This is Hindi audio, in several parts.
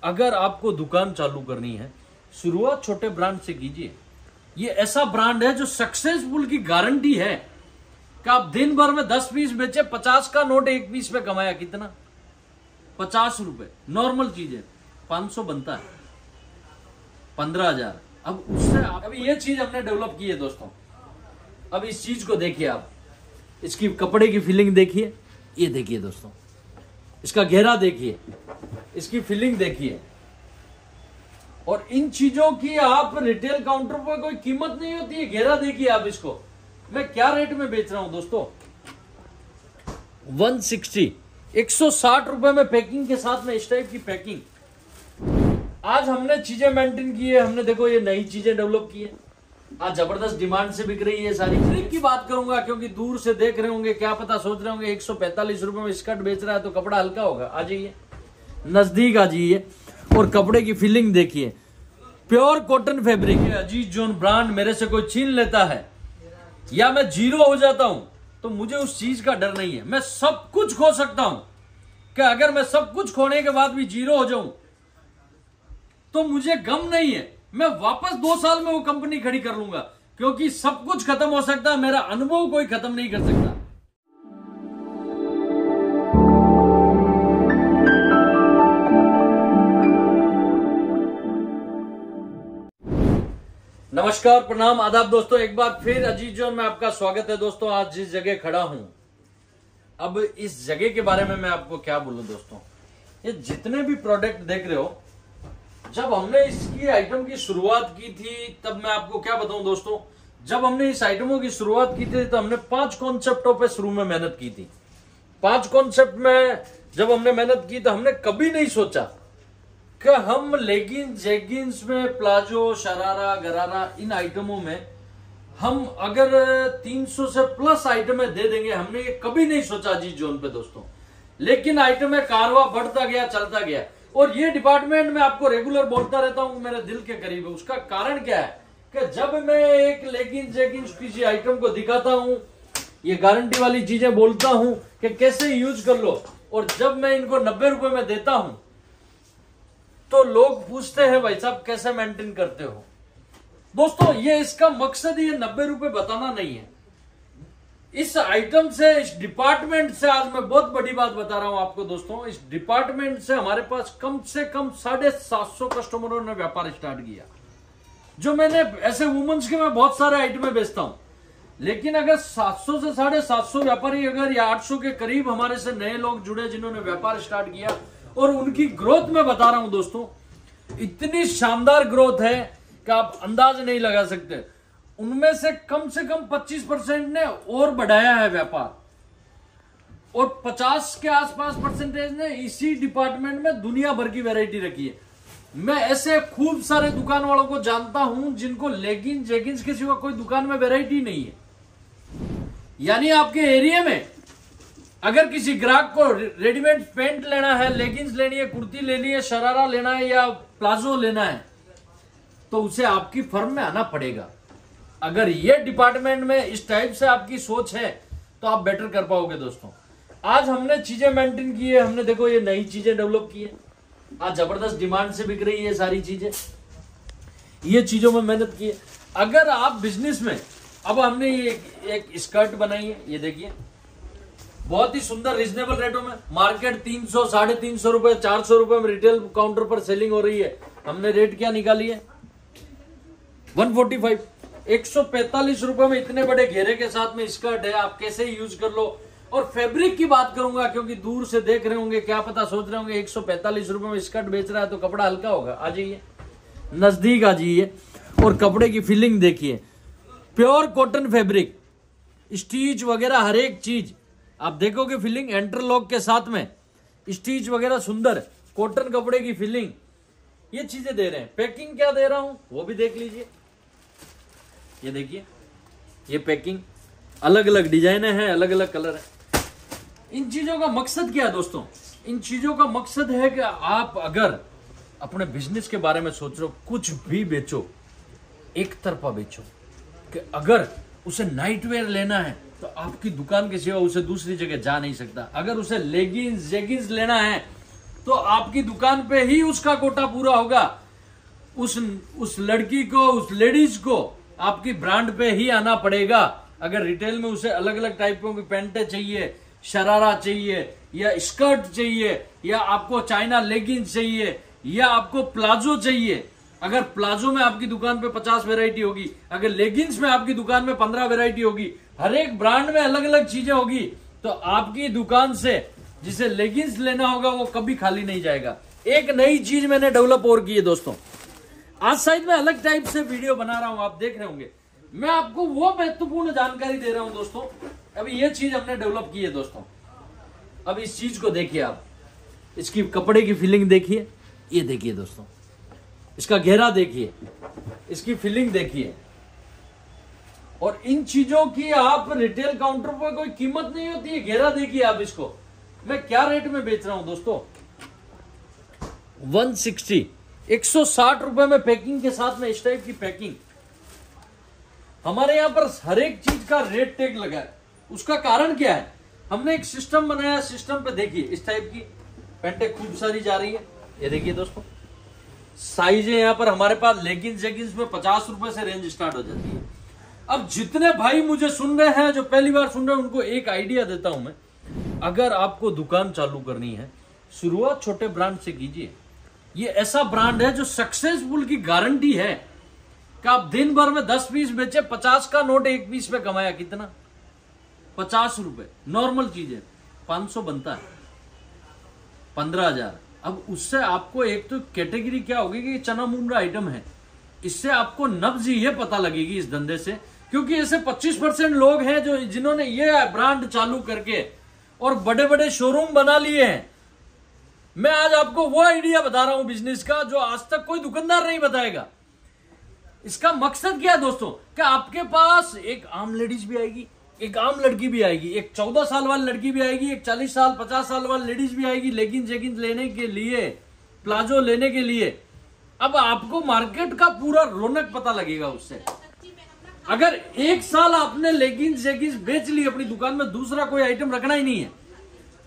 अगर आपको दुकान चालू करनी है, शुरुआत छोटे ब्रांड से कीजिए। ये ऐसा ब्रांड है जो सक्सेसफुल की गारंटी है कि आप दिन भर में 10 पीस बेचे, 50 का नोट एक पीस पे कमाया, कितना 50 रुपए। नॉर्मल चीज है, 500 बनता है 15,000। अब उससे अभी ये चीज हमने डेवलप की है दोस्तों। अब इस चीज को देखिए आप, इसकी कपड़े की फीलिंग देखिए, ये देखिए दोस्तों, इसका घेरा देखिए, इसकी फीलिंग देखिए। और इन चीजों की आप रिटेल काउंटर पर कोई कीमत नहीं होती है। घेरा देखिए आप, इसको मैं क्या रेट में बेच रहा हूं दोस्तों, 160, 160 रुपए में पैकिंग के साथ में। इस टाइप की पैकिंग आज हमने चीजें मेंटेन की है। हमने देखो ये नई चीजें डेवलप की है, आज जबरदस्त डिमांड से बिक रही है सारी। फैब्रिक की बात करूंगा क्योंकि दूर से देख रहे होंगे, क्या पता सोच रहे होंगे 145 रुपए में स्कर्ट बेच रहा है तो कपड़ा हल्का होगा। आ जाइए, नजदीक आ जाइए और कपड़े की फीलिंग देखिए। प्योर कॉटन फैब्रिक है। अजीज जोन ब्रांड मेरे से कोई छीन लेता है या मैं जीरो हो जाता हूं तो मुझे उस चीज का डर नहीं है। मैं सब कुछ खो सकता हूं कि अगर मैं सब कुछ खोने के बाद भी जीरो हो जाऊं तो मुझे गम नहीं है। मैं वापस 2 साल में वो कंपनी खड़ी कर लूंगा, क्योंकि सब कुछ खत्म हो सकता है, मेरा अनुभव कोई खत्म नहीं कर सकता। नमस्कार, प्रणाम, आदाब दोस्तों। एक बार फिर अजीज जोन में आपका स्वागत है दोस्तों। आज जिस जगह खड़ा हूं, अब इस जगह के बारे में मैं आपको क्या बोलूं दोस्तों। ये जितने भी प्रोडक्ट देख रहे हो, जब हमने इसकी आइटम की शुरुआत की थी तब मैं आपको क्या बताऊं दोस्तों, जब हमने इस आइटमों की शुरुआत की थी तो हमने 5 कॉन्सेप्टों पे शुरू में मेहनत की थी। 5 कॉन्सेप्ट में जब हमने मेहनत की तो हमने कभी नहीं सोचा कि हम लेगिंग्स, जेगिंग्स में, प्लाजो, शरारा, गरारा, इन आइटमों में हम अगर 300 से प्लस आइटमें दे देंगे। हमने ये कभी नहीं सोचा अजीज जोन पे दोस्तों। लेकिन आइटमें कारवा बढ़ता गया, चलता गया। और ये डिपार्टमेंट में आपको रेगुलर बोलता रहता हूं, मेरे दिल के करीब है। उसका कारण क्या है कि जब मैं एक लेगिंग्स, जेगिंग्स किसी आइटम को दिखाता हूं, ये गारंटी वाली चीजें बोलता हूं कि कैसे यूज कर लो, और जब मैं इनको 90 रुपए में देता हूं तो लोग पूछते हैं भाई साहब कैसे मेंटेन करते हो दोस्तों। ये इसका मकसद ये 90 रुपए बताना नहीं है। इस आइटम से, इस डिपार्टमेंट से, आज मैं बहुत बड़ी बात बता रहा हूं आपको दोस्तों, इस डिपार्टमेंट से हमारे पास कम से कम 750 कस्टमरों ने व्यापार स्टार्ट किया। जो मैंने ऐसे वुमेन्स के मैं बहुत सारे आइटमें बेचता हूं, लेकिन अगर 700 से 750 व्यापारी अगर या 800 के करीब हमारे से नए लोग जुड़े जिन्होंने व्यापार स्टार्ट किया, और उनकी ग्रोथ में बता रहा हूं दोस्तों, इतनी शानदार ग्रोथ है कि आप अंदाज नहीं लगा सकते। उनमें से कम 25% ने और बढ़ाया है व्यापार, और 50 के आसपास परसेंटेज ने इसी डिपार्टमेंट में दुनिया भर की वैरायटी रखी है। मैं ऐसे खूब सारे दुकान वालों को जानता हूं जिनको लेगिंग्स, जेगिंग्स के सिवा कोई दुकान में वैरायटी नहीं है। यानी आपके एरिया में अगर किसी ग्राहक को रेडीमेड पैंट लेना है, लेगिंग्स लेनी है, कुर्ती लेनी है, शरारा लेना है या प्लाजो लेना है, तो उसे आपकी फर्म में आना पड़ेगा। अगर ये डिपार्टमेंट में इस टाइप से आपकी सोच है तो आप बेटर कर पाओगे दोस्तों। आज हमने चीजें मेंटेन की है। हमने देखो ये नई चीजें डेवलप की है, आज जबरदस्त डिमांड से बिक रही है सारी चीजें। ये चीजों में मेहनत की है। अगर आप बिजनेस में, अब हमने ये एक स्कर्ट बनाई है, ये देखिए, बहुत ही सुंदर रिजनेबल रेटों में। मार्केट 300, 350 रुपए, 400 रुपए में रिटेल काउंटर पर सेलिंग हो रही है। हमने रेट क्या निकाली है, 145, 145 रुपए में इतने बड़े घेरे के साथ में स्कर्ट है। आप कैसे यूज कर लो। और फैब्रिक की बात करूंगा क्योंकि दूर से देख रहे होंगे, क्या पता सोच रहे होंगे 145 रुपए में स्कर्ट बेच रहा है तो कपड़ा हल्का होगा। आ जाइए, नजदीक आ जाइए और कपड़े की फीलिंग देखिए। प्योर कॉटन फैब्रिक, स्टीच वगैरह हर एक चीज आप देखोगे, फीलिंग इंटरलॉक के साथ में, स्टीच वगैरह सुंदर, कॉटन कपड़े की फीलिंग, ये चीजें दे रहे हैं। पैकिंग क्या दे रहा हूं वो भी देख लीजिए। ये देखिए, ये पैकिंग, अलग अलग डिजाइन है, अलग अलग कलर है। इन चीजों का मकसद क्या है दोस्तों? इन चीजों का मकसद है कि आप अगर अपने बिजनेस के बारे में सोच रहे हो, कुछ भी बेचो, एक तरफा बेचो। कि अगर उसे नाइट वेयर लेना है तो आपकी दुकान के सिवा उसे दूसरी जगह जा नहीं सकता। अगर उसे लेगिंग्स, जेगिंग्स लेना है तो आपकी दुकान पे ही उसका कोटा पूरा होगा। उस लड़की को, उस लेडीज को आपकी ब्रांड पे ही आना पड़ेगा। अगर रिटेल में उसे अलग अलग टाइपों की पैंटें चाहिए, शरारा चाहिए, या स्कर्ट चाहिए, या आपको चाइना लेगिंग्स चाहिए, या आपको प्लाजो चाहिए, अगर प्लाजो में आपकी दुकान पे 50 वैरायटी होगी, अगर लेगिंग्स में आपकी दुकान में 15 वैरायटी होगी, हर एक ब्रांड में अलग अलग चीजें होगी, तो आपकी दुकान से जिसे लेगिंग्स लेना होगा वो कभी खाली नहीं जाएगा। एक नई चीज मैंने डेवलप और की है दोस्तों। आज साइड में अलग टाइप से वीडियो बना रहा हूं, आप देख रहे होंगे। मैं आपको वो महत्वपूर्ण जानकारी दे रहा हूं दोस्तों। अभी ये चीज हमने डेवलप की है दोस्तों। अब इस चीज को देखिए आप, इसकी कपड़े की फीलिंग देखिए, ये देखिए दोस्तों, इसका घेरा देखिए, इसकी फीलिंग देखिए, और इन चीजों की आप रिटेल काउंटर पर कोई कीमत नहीं होती है। घेरा देखिए आप, इसको मैं क्या रेट में बेच रहा हूं दोस्तों, 160, 160 रुपए में पैकिंग के साथ में। इस टाइप की पैकिंग हमारे यहां पर हर एक चीज का रेट टैग लगा है। उसका कारण क्या है, हमने एक सिस्टम बनाया। सिस्टम पे देखिए इस टाइप की पैंटें खूब सारी जा रही है। ये देखिए दोस्तों, साइजें यहां पर हमारे पास लेगिंग्स जेगिंग्स में 50 रुपए से रेंज स्टार्ट हो जाती है। अब जितने भाई मुझे सुन रहे हैं, जो पहली बार सुन रहे हैं, उनको एक आइडिया देता हूं मैं। अगर आपको दुकान चालू करनी है, शुरुआत छोटे ब्रांड से कीजिए। ये ऐसा ब्रांड है जो सक्सेसफुल की गारंटी है कि आप दिन भर में 10 पीस बेचे, 50 का नोट एक पीस पे कमाया, कितना, 50 रुपए। नॉर्मल चीज है, 500 बनता है, 15,000। अब उससे आपको एक तो कैटेगरी क्या होगी कि चना मुमरा आइटम है, इससे आपको नब्ज ये पता लगेगी इस धंधे से। क्योंकि ऐसे 25% लोग हैं जो जिन्होंने ये ब्रांड चालू करके और बड़े बड़े शोरूम बना लिए हैं। मैं आज आपको वो आइडिया बता रहा हूं बिजनेस का जो आज तक कोई दुकानदार नहीं बताएगा। इसका मकसद क्या है दोस्तों, कि आपके पास एक आम लेडीज भी आएगी, एक आम लड़की भी आएगी, एक 14 साल वाली लड़की भी आएगी, एक 40 साल 50 साल वाली लेडीज भी आएगी, लेगिंग्स जेगिंग्स लेने के लिए, प्लाजो लेने के लिए। अब आपको मार्केट का पूरा रौनक पता लगेगा उससे। अगर एक साल आपने लेगिंग्स जेगिंग्स बेच ली अपनी दुकान में, दूसरा कोई आइटम रखना ही नहीं है।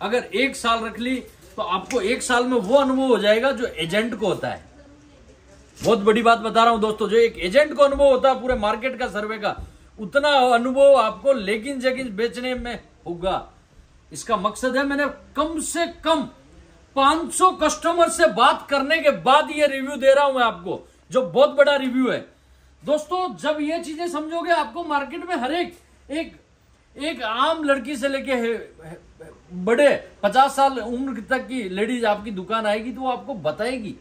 अगर एक साल रख ली तो आपको एक साल में वो अनुभव हो जाएगा जो एजेंट को होता है। बहुत बड़ी बात बता रहा हूं दोस्तों, जो एक एजेंट को अनुभव होता है पूरे मार्केट का, सर्वे का, उतना अनुभव आपको लेगिंग्स जेगिंग्स बेचने में होगा। इसका मकसद है, मैंने कम से कम 500 कस्टमर से बात करने के बाद ये रिव्यू दे रहा हूं मैं आपको, जो बहुत बड़ा रिव्यू है दोस्तों। जब ये चीजें समझोगे, आपको मार्केट में हर एक आम लड़की से लेके बड़े 50 साल उम्र तक की लेडीज आपकी दुकान आएगी, तो वो आपको बताएगी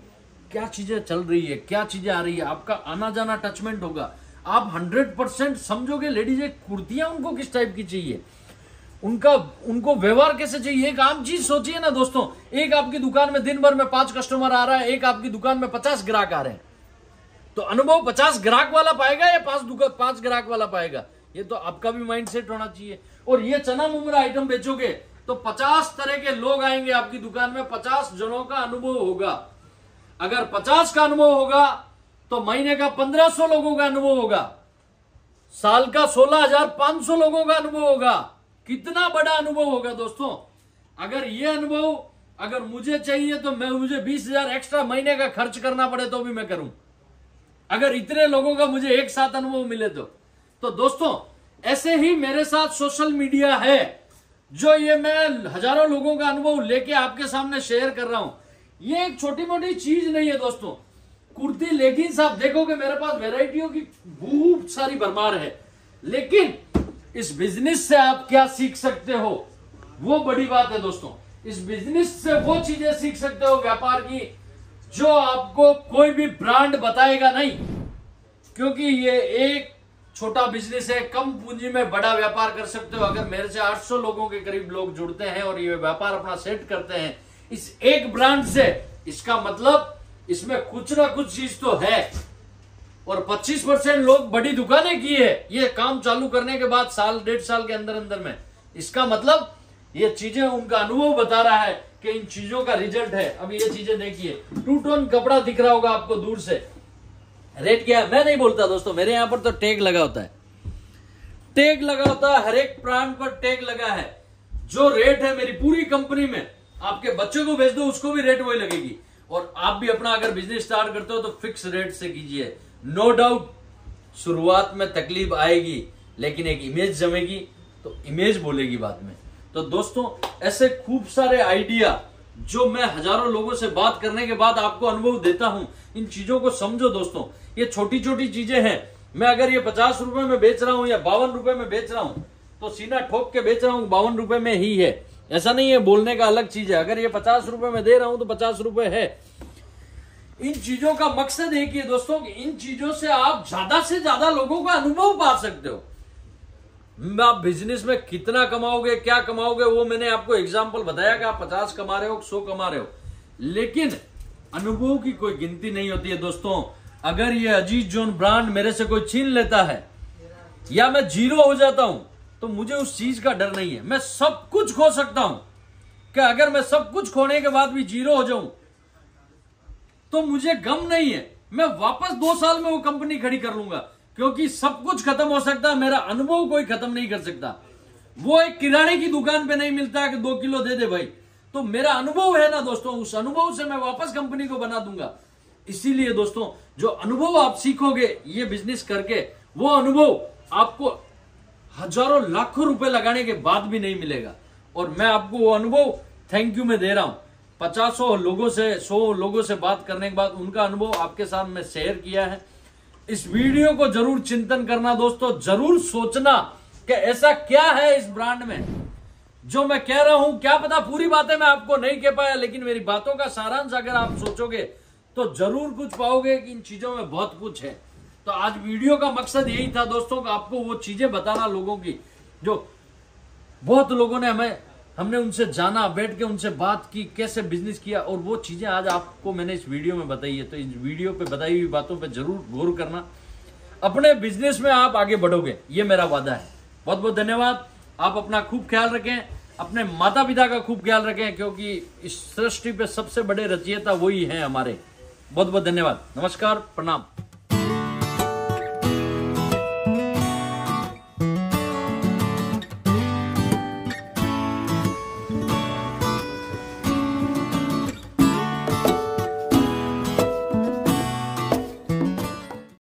क्या चीजें चल रही है, क्या चीजें आ रही है। आपका आना जाना टचमेंट होगा, आप 100% समझोगे लेडीज एक कुर्तियां उनको किस टाइप की चाहिए, उनको व्यवहार कैसे चाहिए। एक आम चीज सोचिए ना दोस्तों, एक आपकी दुकान में दिन भर में 5 कस्टमर आ रहा है, एक आपकी दुकान में 50 ग्राहक आ रहे हैं, तो अनुभव 50 ग्राहक वाला पाएगा या 5 ग्राहक वाला पाएगा, ये तो आपका भी माइंडसेट होना चाहिए। और ये चना मुमरा आइटम बेचोगे तो 50 तरह के लोग आएंगे आपकी दुकान में, 50 जनों का अनुभव होगा। अगर 50 का अनुभव होगा तो महीने का 1500 लोगों का अनुभव होगा, साल का 16,500 लोगों का अनुभव होगा। कितना बड़ा अनुभव होगा दोस्तों। अगर ये अनुभव अगर मुझे चाहिए तो मुझे 20,000 एक्स्ट्रा महीने का खर्च करना पड़े तो भी मैं करूं, अगर इतने लोगों का मुझे एक साथ अनुभव मिले तो दोस्तों ऐसे ही मेरे साथ सोशल मीडिया है, जो ये मैं हजारों लोगों का अनुभव लेके आपके सामने शेयर कर रहा हूं। ये एक छोटी मोटी चीज नहीं है दोस्तों। कुर्ती लेगिंग्स आप देखोगे मेरे पास वैरायटियों की बहुत सारी भरमार है, लेकिन इस बिजनेस से आप क्या सीख सकते हो वो बड़ी बात है दोस्तों। इस बिजनेस से वो चीजें सीख सकते हो व्यापार की जो आपको कोई भी ब्रांड बताएगा नहीं, क्योंकि ये एक छोटा बिजनेस है, कम पूंजी में बड़ा व्यापार कर सकते हो। अगर मेरे से 800 लोगों के करीब लोग जुड़ते हैं और ये व्यापार अपना सेट करते हैं इस एक ब्रांड से, इसका मतलब इसमें कुछ ना कुछ चीज तो है। और 25% लोग बड़ी दुकानें की है ये काम चालू करने के बाद, साल 1.5 साल के अंदर अंदर में, इसका मतलब ये चीजें उनका अनुभव बता रहा है कि इन चीजों का रिजल्ट है। अब ये चीजें देखिए, 2 टोन कपड़ा दिख रहा होगा आपको दूर से। रेट क्या है मैं नहीं बोलता दोस्तों, मेरे यहां पर तो टैग लगा होता है, टैग लगा होता है, हर एक ब्रांड पर टैग लगा है। जो रेट है मेरी पूरी कंपनी में आपके बच्चों को भेज दो, उसको भी रेट वही लगेगी। और आप भी अपना अगर बिजनेस स्टार्ट करते हो तो फिक्स रेट से कीजिए। नो डाउट शुरुआत में तकलीफ आएगी, लेकिन एक इमेज जमेगी तो इमेज बोलेगी बाद में। तो दोस्तों ऐसे खूब सारे आइडिया जो मैं हजारों लोगों से बात करने के बाद आपको अनुभव देता हूं, इन चीजों को समझो दोस्तों। ये छोटी छोटी चीजें हैं। मैं अगर ये 50 रुपए में बेच रहा हूं या 52 रुपए में बेच रहा हूं तो सीना ठोक के बेच रहा हूं 52 रुपए में ही है, ऐसा नहीं है। बोलने का अलग चीज है। अगर ये 50 रुपए में दे रहा हूं तो 50 रुपए है। इन चीजों का मकसद एक ही है दोस्तों कि इन चीजों से आप ज्यादा से ज्यादा लोगों का अनुभव पा सकते हो। आप बिजनेस में कितना कमाओगे, क्या कमाओगे, वो मैंने आपको एग्जांपल बताया कि आप 50 कमा रहे हो, 100 कमा रहे हो, लेकिन अनुभव की कोई गिनती नहीं होती है दोस्तों। अगर ये अजीज जोन ब्रांड मेरे से कोई छीन लेता है या मैं जीरो हो जाता हूं तो मुझे उस चीज का डर नहीं है। मैं सब कुछ खो सकता हूं कि अगर मैं सब कुछ खोने के बाद भी जीरो हो जाऊं तो मुझे गम नहीं है। मैं वापस 2 साल में वो कंपनी खड़ी कर लूंगा, क्योंकि सब कुछ खत्म हो सकता है, मेरा अनुभव कोई खत्म नहीं कर सकता। वो एक किराने की दुकान पे नहीं मिलता कि 2 किलो दे दे भाई, तो मेरा अनुभव है ना दोस्तों, उस अनुभव से मैं वापस कंपनी को बना दूंगा। इसीलिए दोस्तों जो अनुभव आप सीखोगे ये बिजनेस करके, वो अनुभव आपको हजारों लाखों रुपए लगाने के बाद भी नहीं मिलेगा। और मैं आपको वो अनुभव थैंक यू में दे रहा हूं। 50 लोगों से 100 लोगों से बात करने के बाद उनका अनुभव आपके साथ में शेयर किया है। इस वीडियो को जरूर चिंतन करना दोस्तों, जरूर सोचना कि ऐसा क्या है इस ब्रांड में जो मैं कह रहा हूं। क्या पता पूरी बातें मैं आपको नहीं कह पाया, लेकिन मेरी बातों का सारांश अगर आप सोचोगे तो जरूर कुछ पाओगे कि इन चीजों में बहुत कुछ है। तो आज वीडियो का मकसद यही था दोस्तों कि आपको वो चीजें बताना लोगों की जो बहुत लोगों ने हमने उनसे जाना, बैठ के उनसे बात की, कैसे बिजनेस किया, और वो चीजें आज आपको मैंने इस वीडियो में बताई है। तो इस वीडियो पे बताई हुई बातों पे जरूर गौर करना, अपने बिजनेस में आप आगे बढ़ोगे, ये मेरा वादा है। बहुत बहुत धन्यवाद। आप अपना खूब ख्याल रखें, अपने माता पिता का खूब ख्याल रखें, क्योंकि इस सृष्टि पे सबसे बड़े रचयिता वही हैं हमारे। बहुत बहुत धन्यवाद। नमस्कार, प्रणाम।